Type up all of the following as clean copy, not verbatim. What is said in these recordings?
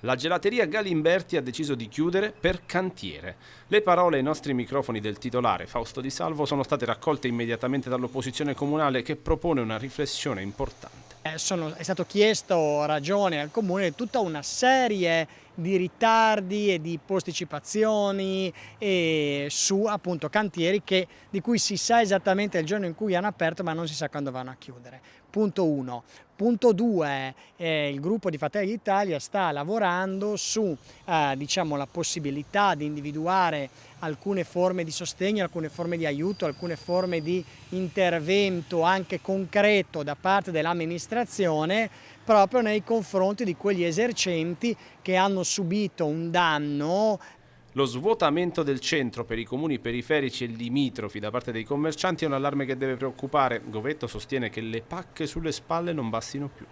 La gelateria Galimberti ha deciso di chiudere per cantiere. Le parole ai nostri microfoni del titolare Fausto Di Salvo sono state raccolte immediatamente dall'opposizione comunale che propone una riflessione importante. È stato chiesto ragione al Comune tutta una serie di ritardi e di posticipazioni su appunto cantieri di cui si sa esattamente il giorno in cui hanno aperto ma non si sa quando vanno a chiudere. Punto 1. Punto 2, il gruppo di Fratelli d'Italia sta lavorando su diciamo, la possibilità di individuare alcune forme di sostegno, alcune forme di aiuto, alcune forme di intervento anche concreto da parte dell'amministrazione proprio nei confronti di quegli esercenti che hanno subito un danno. Lo svuotamento del centro per i comuni periferici e limitrofi da parte dei commercianti è un allarme che deve preoccupare. Govetto sostiene che le pacche sulle spalle non bastino più.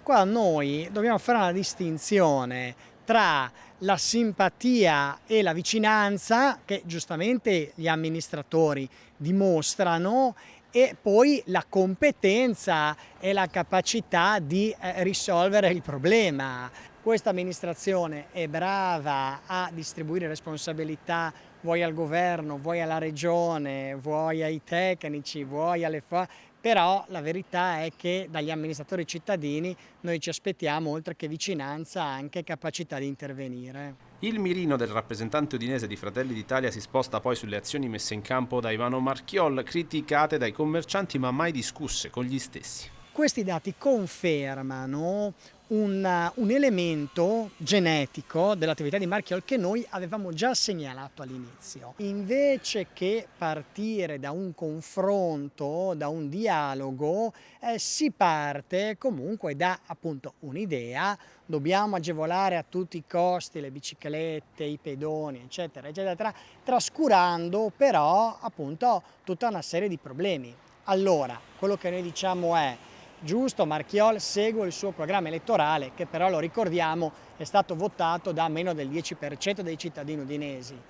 Qua noi dobbiamo fare una distinzione tra la simpatia e la vicinanza che giustamente gli amministratori dimostrano e poi la competenza e la capacità di risolvere il problema. Questa amministrazione è brava a distribuire responsabilità vuoi al governo, vuoi alla regione, vuoi ai tecnici, vuoi alle però la verità è che dagli amministratori cittadini noi ci aspettiamo, oltre che vicinanza, anche capacità di intervenire. Il mirino del rappresentante udinese di Fratelli d'Italia si sposta poi sulle azioni messe in campo da Ivano Marchiol, criticate dai commercianti ma mai discusse con gli stessi. Questi dati confermano un elemento genetico dell'attività di Marchiol che noi avevamo già segnalato all'inizio. Invece che partire da un confronto, da un dialogo, si parte comunque da appunto un'idea, dobbiamo agevolare a tutti i costi le biciclette, i pedoni, eccetera, eccetera, trascurando però appunto tutta una serie di problemi. Allora, quello che noi diciamo è giusto, Marchiol segue il suo programma elettorale che però, lo ricordiamo, è stato votato da meno del 10% dei cittadini udinesi.